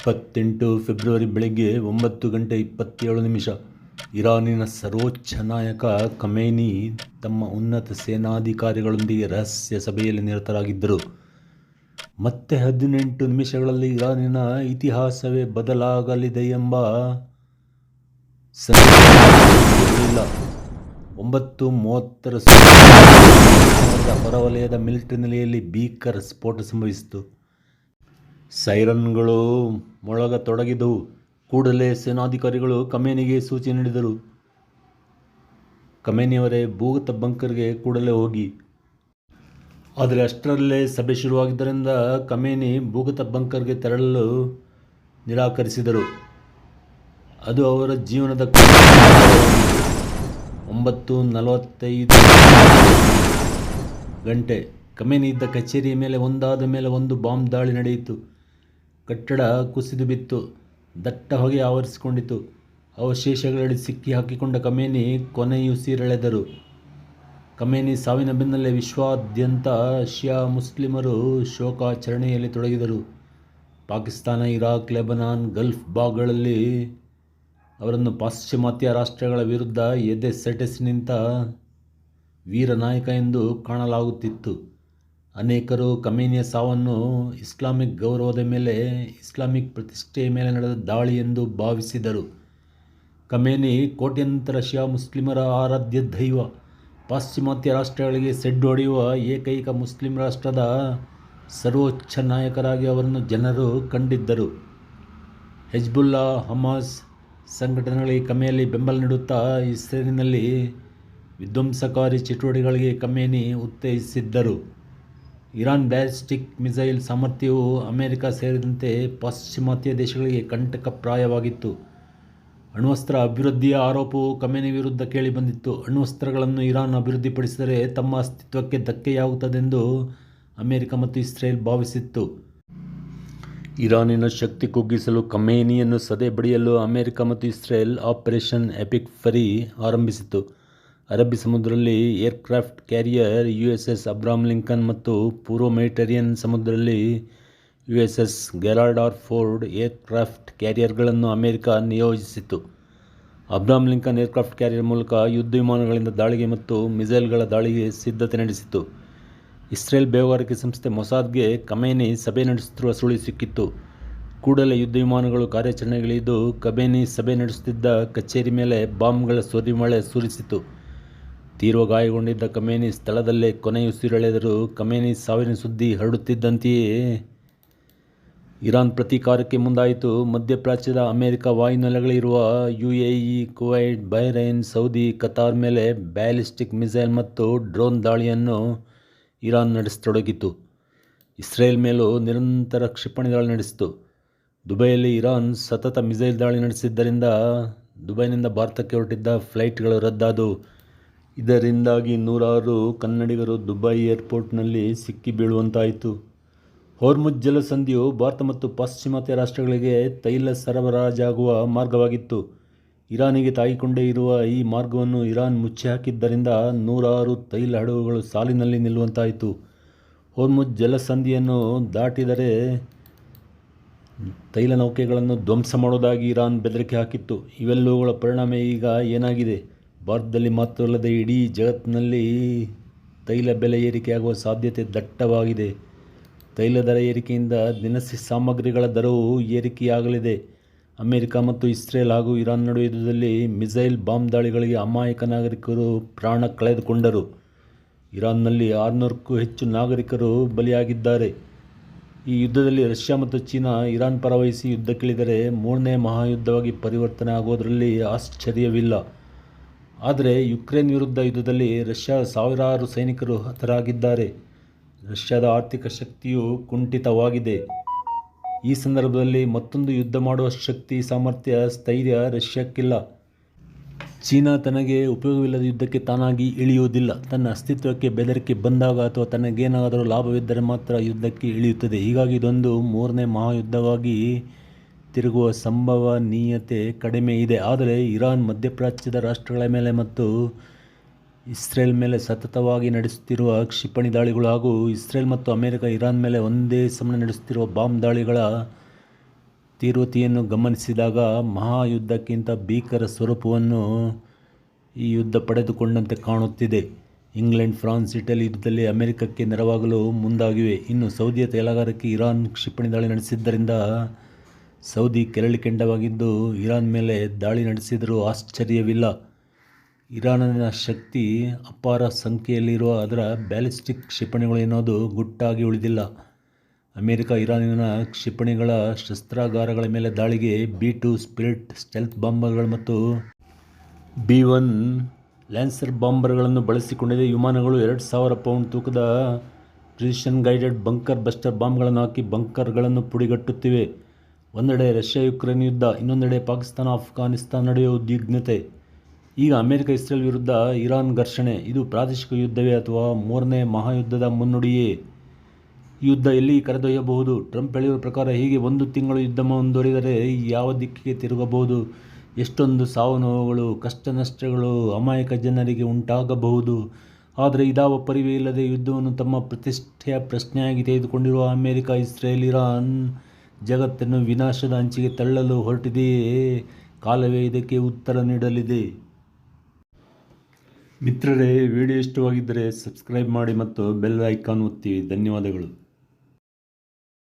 28 February ಬೆಳಗ್ಗೆ 9:27 ಇರಾನಿನ ಸರ್ವೋಚ್ಚ ನಾಯಕ ಖಮೇನಿ ತಮ್ಮ ಉನ್ನತ ಸೇನಾಧಿಕಾರಿಗಳೊಂದಿಗೆ ರಹಸ್ಯ ಸಭೆಯಲ್ಲಿ ನಿರತರಾಗಿದ್ದರು. ಮತ್ತೆ 18 ನಿಮಿಷಗಳಲ್ಲಿ ಇರಾನಿನ ಇತಿಹಾಸವೇ ಬದಲಾಗಲಿದೆ ಎಂಬ ಸಂದೇಶವಿರಲಿಲ್ಲ. 9:30 ಸುಮಾರಿಗೆ ಹೊರವಲಯದ ಮಿಲಿಟರಿ ನೆಲೆಯಲ್ಲಿ ಭೀಕರ ಸ್ಫೋಟ ಸಂಭವಿಸಿತು. ಸೈರನ್ಗಳು ಮೊಳಗತೊಡಗಿದವು. ಕೂಡಲೇ ಸೇನಾಧಿಕಾರಿಗಳು ಖಮೇನಿಗೆ ಸೂಚನೆ ನೀಡಿದರು. ಖಮೇನಿಯವರೇ, ಭೂಗತ ಬಂಕರ್ಗೆ ಕೂಡಲೇ ಹೋಗಿ. ಆದರೆ ಅಷ್ಟರಲ್ಲೇ ಸಭೆ ಶುರುವಾಗಿದ್ದರಿಂದ ಖಮೇನಿ ಭೂಗತ ಬಂಕರ್ಗೆ ತೆರಳಲು ನಿರಾಕರಿಸಿದರು. ಅದು ಅವರ ಜೀವನದ 9:45 ಖಮೇನಿ ಇದ್ದ ಕಚೇರಿಯ ಮೇಲೆ ಒಂದಾದ ಮೇಲೆ ಒಂದು ಬಾಂಬ್ ದಾಳಿ ನಡೆಯಿತು. ಕಟ್ಟಡ ಕುಸಿದು ಬಿತ್ತು. ದಟ್ಟ ಹೊಗೆ ಆವರಿಸಿಕೊಂಡಿತು. ಅವಶೇಷಗಳಡಿ ಸಿಕ್ಕಿ ಹಾಕಿಕೊಂಡ ಖಮೇನಿ ಕೊನೆಯುಸಿರೆಳೆದರು. ಖಮೇನಿ ಸಾವಿನ ಬೆನ್ನಲ್ಲೇ ವಿಶ್ವಾದ್ಯಂತ ಶಿಯಾ ಮುಸ್ಲಿಮರು ಶೋಕಾಚರಣೆಯಲ್ಲಿ ತೊಡಗಿದರು. ಪಾಕಿಸ್ತಾನ, ಇರಾಕ್, ಲೆಬನಾನ್, ಗಲ್ಫ್ ಭಾಗಗಳಲ್ಲಿ ಅವರನ್ನು ಪಾಶ್ಚಿಮಾತ್ಯ ರಾಷ್ಟ್ರಗಳ ವಿರುದ್ಧ ಎದೆ ಸೆಟೆಸಿ ನಿಂತ ವೀರ ನಾಯಕ ಎಂದು ಕಾಣಲಾಗುತ್ತಿತ್ತು. ಅನೇಕರು ಖಮೇನಿಯ ಸಾವನ್ನು ಇಸ್ಲಾಮಿಕ್ ಗೌರವದ ಮೇಲೆ, ಇಸ್ಲಾಮಿಕ್ ಪ್ರತಿಷ್ಠೆಯ ಮೇಲೆ ನಡೆದ ದಾಳಿ ಎಂದು ಭಾವಿಸಿದರು. ಖಮೇನಿ ಕೋಟ್ಯಂತರ ಶಿಯಾ ಮುಸ್ಲಿಮರ ಆರಾಧ್ಯ ದೈವ. ಪಾಶ್ಚಿಮಾತ್ಯ ರಾಷ್ಟ್ರಗಳಿಗೆ ಸೆಡ್ಡು ಹೊಡೆಯುವ ಏಕೈಕ ಮುಸ್ಲಿಂ ರಾಷ್ಟ್ರದ ಸರ್ವೋಚ್ಚ ನಾಯಕರಾಗಿ ಅವರನ್ನು ಜನರು ಕಂಡಿದ್ದರು. ಹೆಜ್ಬುಲ್ಲಾ, ಹಮಾಸ್ ಸಂಘಟನೆಗಳಿಗೆ ಖಮೇನಿ ಬೆಂಬಲ ನೀಡುತ್ತಾ ಇಸ್ರೇಲಿನಲ್ಲಿ ವಿಧ್ವಂಸಕಾರಿ ಚಟುವಟಿಕೆಗಳಿಗೆ ಖಮೇನಿ ಉತ್ತೇಜಿಸಿದ್ದರು. ಇರಾನ್ ಬ್ಯಾಲಿಸ್ಟಿಕ್ ಮಿಸೈಲ್ ಸಾಮರ್ಥ್ಯವು ಅಮೆರಿಕ ಸೇರಿದಂತೆ ಪಾಶ್ಚಿಮಾತ್ಯ ದೇಶಗಳಿಗೆ ಕಂಟಕಪ್ರಾಯವಾಗಿತ್ತು. ಅಣ್ವಸ್ತ್ರ ಅಭಿವೃದ್ಧಿಯ ಆರೋಪವು ಖಮೇನಿ ವಿರುದ್ಧ ಕೇಳಿಬಂದಿತ್ತು. ಅಣ್ವಸ್ತ್ರಗಳನ್ನು ಇರಾನ್ ಅಭಿವೃದ್ಧಿಪಡಿಸಿದರೆ ತಮ್ಮ ಅಸ್ತಿತ್ವಕ್ಕೆ ಧಕ್ಕೆಯಾಗುತ್ತದೆಂದು ಅಮೆರಿಕ ಮತ್ತು ಇಸ್ರೇಲ್ ಭಾವಿಸಿತ್ತು. ಇರಾನಿನ ಶಕ್ತಿ ಕುಗ್ಗಿಸಲು ಖಮೇನಿಯನ್ನು ಸದೆ ಬಡಿಯಲು ಅಮೆರಿಕ ಮತ್ತು ಇಸ್ರೇಲ್ ಆಪರೇಷನ್ ಎಪಿಕ್ ಫರಿ ಆರಂಭಿಸಿತು. ಅರಬ್ಬಿ ಸಮುದ್ರದಲ್ಲಿ aircraft carrier USS Abraham Lincoln ಮತ್ತು ಪೂರ್ವ ಮೆಡಿಟರೇನಿಯನ್ ಸಮುದ್ರದಲ್ಲಿ USS Gerald R Ford aircraft ಕ್ಯಾರಿಯರ್ಗಳನ್ನು ಅಮೆರಿಕ ನಿಯೋಜಿಸಿತು. ಅಬ್ರಹಾಂ ಲಿಂಕನ್ ಏರ್ಕ್ರಾಫ್ಟ್ ಕ್ಯಾರಿಯರ್ ಮೂಲಕ ಯುದ್ಧ ವಿಮಾನಗಳಿಂದ ದಾಳಿಗೆ ಮತ್ತು ಮಿಸೈಲ್ಗಳ ದಾಳಿಗೆ ಸಿದ್ಧತೆ ನಡೆಸಿತು. ಇಸ್ರೇಲ್ ಬೇಹುಗಾರಿಕೆ ಸಂಸ್ಥೆ ಮೊಸಾದ್ಗೆ ಖಮೇನಿ ಸಭೆ ನಡೆಸುತ್ತಿರುವ ಸುಳಿವು ಸಿಕ್ಕಿತ್ತು. ಕೂಡಲೇ ಯುದ್ಧ ವಿಮಾನಗಳು ಕಾರ್ಯಾಚರಣೆಗಿಳಿದು ಖಮೇನಿ ಸಭೆ ನಡೆಸುತ್ತಿದ್ದ ಕಚೇರಿ ಮೇಲೆ ಬಾಂಬ್ಗಳ ಸುರಿಮಳೆ ಸುರಿಸಿತು. ತೀವ್ರ ಗಾಯಗೊಂಡಿದ್ದ ಖಮೇನಿ ಸ್ಥಳದಲ್ಲೇ ಕೊನೆಯುಸಿರೆಳೆದರು. ಖಮೇನಿ ಸಾವಿನ ಸುದ್ದಿ ಹರಡುತ್ತಿದ್ದಂತೆಯೇ ಇರಾನ್ ಪ್ರತೀಕಾರಕ್ಕೆ ಮುಂದಾಯಿತು. ಮಧ್ಯಪ್ರಾಚ್ಯದ ಅಮೆರಿಕ ವಾಯುನೆಲೆಗಳಿರುವ UAE, Kuwait, Bahrain, Saudi, Qatar ಮೇಲೆ ಬ್ಯಾಲಿಸ್ಟಿಕ್ ಮಿಸೈಲ್ ಮತ್ತು ಡ್ರೋನ್ ದಾಳಿಯನ್ನು ಇರಾನ್ ನಡೆಸತೊಡಗಿತು. ಇಸ್ರೇಲ್ ಮೇಲೂ ನಿರಂತರ ಕ್ಷಿಪಣಿ ದಾಳಿ ನಡೆಸಿತು. ದುಬೈಯಲ್ಲಿ ಇರಾನ್ ಸತತ ಮಿಸೈಲ್ ದಾಳಿ ನಡೆಸಿದ್ದರಿಂದ ದುಬೈನಿಂದ ಭಾರತಕ್ಕೆ ಹೊರಟಿದ್ದ ಫ್ಲೈಟ್ಗಳು ರದ್ದಾದವು. ಇದರಿಂದಾಗಿ ನೂರಾರು ಕನ್ನಡಿಗರು ದುಬೈ ಏರ್ಪೋರ್ಟ್ನಲ್ಲಿ ಸಿಕ್ಕಿ ಬೀಳುವಂತಾಯಿತು. ಹೋರ್ಮುಜ್ ಜಲಸಂಧಿಯು ಭಾರತ ಮತ್ತು ಪಾಶ್ಚಿಮಾತ್ಯ ರಾಷ್ಟ್ರಗಳಿಗೆ ತೈಲ ಸರಬರಾಜಾಗುವ ಮಾರ್ಗವಾಗಿತ್ತು. ಇರಾನಿಗೆ ತಾಗಿಕೊಂಡೇ ಇರುವ ಈ ಮಾರ್ಗವನ್ನು ಇರಾನ್ ಮುಚ್ಚಿಹಾಕಿದ್ದರಿಂದ ನೂರಾರು ತೈಲ ಹಡಗುಗಳು ಸಾಲಿನಲ್ಲಿ ನಿಲ್ಲುವಂತಾಯಿತು. ಹೋರ್ಮುಜ್ ಜಲಸಂಧಿಯನ್ನು ದಾಟಿದರೆ ತೈಲ ನೌಕೆಗಳನ್ನು ಧ್ವಂಸ ಮಾಡುವುದಾಗಿ ಇರಾನ್ ಬೆದರಿಕೆ ಹಾಕಿತ್ತು. ಇವೆಲ್ಲವುಗಳ ಪರಿಣಾಮ ಈಗ ಏನಾಗಿದೆ? ಭಾರತದಲ್ಲಿ ಮಾತ್ರವಲ್ಲದೆ ಇಡೀ ಜಗತ್ತಿನಲ್ಲಿ ತೈಲ ಬೆಲೆ ಏರಿಕೆಯಾಗುವ ಸಾಧ್ಯತೆ ದಟ್ಟವಾಗಿದೆ. ತೈಲ ದರ ಏರಿಕೆಯಿಂದ ದಿನಸಿ ಸಾಮಗ್ರಿಗಳ ದರವೂ ಏರಿಕೆಯಾಗಲಿದೆ. ಅಮೆರಿಕ ಮತ್ತು ಇಸ್ರೇಲ್ ಹಾಗೂ ಇರಾನ್ ನಡುವೆ ಯುದ್ಧದಲ್ಲಿ ಮಿಸೈಲ್ ಬಾಂಬ್ ದಾಳಿಗಳಿಗೆ ಅಮಾಯಕ ನಾಗರಿಕರು ಪ್ರಾಣ ಕಳೆದುಕೊಂಡರು. ಇರಾನ್ನಲ್ಲಿ 600ಕ್ಕೂ ಹೆಚ್ಚು ನಾಗರಿಕರು ಬಲಿಯಾಗಿದ್ದಾರೆ. ಈ ಯುದ್ಧದಲ್ಲಿ ರಷ್ಯಾ ಮತ್ತು ಚೀನಾ ಇರಾನ್ ಪರವಹಿಸಿ ಯುದ್ಧಕ್ಕಿಳಿದರೆ 3ನೇ ಮಹಾಯುದ್ಧವಾಗಿ ಪರಿವರ್ತನೆ ಆಗುವುದರಲ್ಲಿ ಆಶ್ಚರ್ಯವಿಲ್ಲ. ಆದರೆ ಯುಕ್ರೇನ್ ವಿರುದ್ಧ ಯುದ್ಧದಲ್ಲಿ ರಷ್ಯಾದ ಸಾವಿರಾರು ಸೈನಿಕರು ಹತರಾಗಿದ್ದಾರೆ. ರಷ್ಯಾದ ಆರ್ಥಿಕ ಶಕ್ತಿಯು ಕುಂಠಿತವಾಗಿದೆ. ಈ ಸಂದರ್ಭದಲ್ಲಿ ಮತ್ತೊಂದು ಯುದ್ಧ ಮಾಡುವ ಶಕ್ತಿ, ಸಾಮರ್ಥ್ಯ, ಸ್ಥೈರ್ಯ ರಷ್ಯಾಕ್ಕಿಲ್ಲ. ಚೀನಾ ತನಗೆ ಉಪಯೋಗವಿಲ್ಲದ ಯುದ್ಧಕ್ಕೆ ತಾನಾಗಿ ಇಳಿಯುವುದಿಲ್ಲ. ತನ್ನ ಅಸ್ತಿತ್ವಕ್ಕೆ ಬೆದರಿಕೆ ಬಂದಾಗ ಅಥವಾ ತನಗೇನಾದರೂ ಲಾಭವಿದ್ದರೆ ಮಾತ್ರ ಯುದ್ಧಕ್ಕೆ ಇಳಿಯುತ್ತದೆ. ಹೀಗಾಗಿ ಇದೊಂದು 3ನೇ ಮಹಾಯುದ್ಧವಾಗಿ ತಿರುಗುವ ಸಂಭವನೀಯತೆ ಕಡಿಮೆ ಇದೆ. ಆದರೆ ಇರಾನ್ ಮಧ್ಯಪ್ರಾಚ್ಯದ ರಾಷ್ಟ್ರಗಳ ಮೇಲೆ ಮತ್ತು ಇಸ್ರೇಲ್ ಮೇಲೆ ಸತತವಾಗಿ ನಡೆಸುತ್ತಿರುವ ಕ್ಷಿಪಣಿ ದಾಳಿಗಳು ಹಾಗೂ ಇಸ್ರೇಲ್ ಮತ್ತು ಅಮೆರಿಕ ಇರಾನ್ ಮೇಲೆ ಒಂದೇ ಸಮನೆ ನಡೆಸುತ್ತಿರುವ ಬಾಂಬ್ ದಾಳಿಗಳ ತೀವ್ರತೆಯನ್ನು ಗಮನಿಸಿದಾಗ ಮಹಾಯುದ್ಧಕ್ಕಿಂತ ಭೀಕರ ಸ್ವರೂಪವನ್ನು ಈ ಯುದ್ಧ ಪಡೆದುಕೊಂಡಂತೆ ಕಾಣುತ್ತಿದೆ. ಇಂಗ್ಲೆಂಡ್, ಫ್ರಾನ್ಸ್, ಇಟಲಿ ಯುದ್ಧದಲ್ಲಿ ಅಮೆರಿಕಕ್ಕೆ ನೆರವಾಗಲು ಮುಂದಾಗಿವೆ. ಇನ್ನು ಸೌದಿಯ ತೈಲಗಾರಕ್ಕೆ ಇರಾನ್ ಕ್ಷಿಪಣಿ ದಾಳಿ ನಡೆಸಿದ್ದರಿಂದ ಸೌದಿ ಕೆರಳಿಕೆಂಡವಾಗಿದ್ದು, ಇರಾನ್ ಮೇಲೆ ದಾಳಿ ನಡೆಸಿದರೂ ಆಶ್ಚರ್ಯವಿಲ್ಲ. ಇರಾನಿನ ಶಕ್ತಿ ಅಪಾರ ಸಂಖ್ಯೆಯಲ್ಲಿರುವ ಅದರ ಬ್ಯಾಲಿಸ್ಟಿಕ್ ಕ್ಷಿಪಣಿಗಳು ಎನ್ನುವುದು ಗುಟ್ಟಾಗಿ ಉಳಿದಿಲ್ಲ. ಅಮೆರಿಕ ಇರಾನಿನ ಕ್ಷಿಪಣಿಗಳ ಶಸ್ತ್ರಾಗಾರಗಳ ಮೇಲೆ ದಾಳಿಗೆ B-2 ಸ್ಪಿರಿಟ್ ಸ್ಟೆಲ್ತ್ ಬಾಂಬರ್ಗಳು ಮತ್ತು B-1 ಲ್ಯಾನ್ಸರ್ ಬಾಂಬರ್ಗಳನ್ನು ಬಳಸಿಕೊಂಡಿದೆ. ವಿಮಾನಗಳು 2,000 ಪೌಂಡ್ ತೂಕದ ಪ್ರಿಸಿಷನ್ ಗೈಡೆಡ್ ಬಂಕರ್ ಬಸ್ಟರ್ ಬಾಂಬ್ಗಳನ್ನು ಹಾಕಿ ಬಂಕರ್ಗಳನ್ನು ಪುಡಿಗಟ್ಟುತ್ತಿವೆ. ಒಂದೆಡೆ ರಷ್ಯಾ-ಯುಕ್ರೇನ್ ಯುದ್ಧ, ಇನ್ನೊಂದೆಡೆ ಪಾಕಿಸ್ತಾನ-ಅಫ್ಘಾನಿಸ್ತಾನ ನಡುವೆ ಉದ್ವಿಗ್ನತೆ. ಈಗ ಅಮೆರಿಕ ಇಸ್ರೇಲ್ ವಿರುದ್ಧ ಇರಾನ್ ಘರ್ಷಣೆ. ಇದು ಪ್ರಾದೇಶಿಕ ಯುದ್ಧವೇ ಅಥವಾ ಮೂರನೇ ಮಹಾಯುದ್ಧದ ಮುನ್ನುಡಿಯೇ? ಈ ಯುದ್ಧ ಎಲ್ಲಿಗೆ ಕರೆದೊಯ್ಯಬಹುದು? ಟ್ರಂಪ್ ಹೇಳಿರುವ ಪ್ರಕಾರ ಹೀಗೆ 1 ತಿಂಗಳು ಯುದ್ಧ ಮುಂದುವರಿದರೆ ಯಾವ ದಿಕ್ಕಿಗೆ ತಿರುಗಬಹುದು? ಎಷ್ಟೊಂದು ಸಾವು ನೋವುಗಳು, ಕಷ್ಟ ನಷ್ಟಗಳು ಅಮಾಯಕ ಜನರಿಗೆ ಉಂಟಾಗಬಹುದು. ಆದರೆ ಇದಾವ ಪರಿವೇ ಇಲ್ಲದೆ ಯುದ್ಧವನ್ನು ತಮ್ಮ ಪ್ರತಿಷ್ಠೆಯ ಪ್ರಶ್ನೆಯಾಗಿ ತೆಗೆದುಕೊಂಡಿರುವ ಅಮೆರಿಕ, ಇಸ್ರೇಲ್, ಇರಾನ್ ಜಗತ್ತನ್ನು ವಿನಾಶದ ಅಂಚಿಗೆ ತಳ್ಳಲು ಹೊರಟಿದೆಯೇ? ಕಾಲವೇ ಇದಕ್ಕೆ ಉತ್ತರ ನೀಡಲಿದೆ. ಮಿತ್ರರೇ, ವಿಡಿಯೋ ಇಷ್ಟವಾಗಿದ್ದರೆ ಸಬ್ಸ್ಕ್ರೈಬ್ ಮಾಡಿ ಮತ್ತು ಬೆಲ್ ಐಕಾನ್ ಒತ್ತಿ. ಧನ್ಯವಾದಗಳು.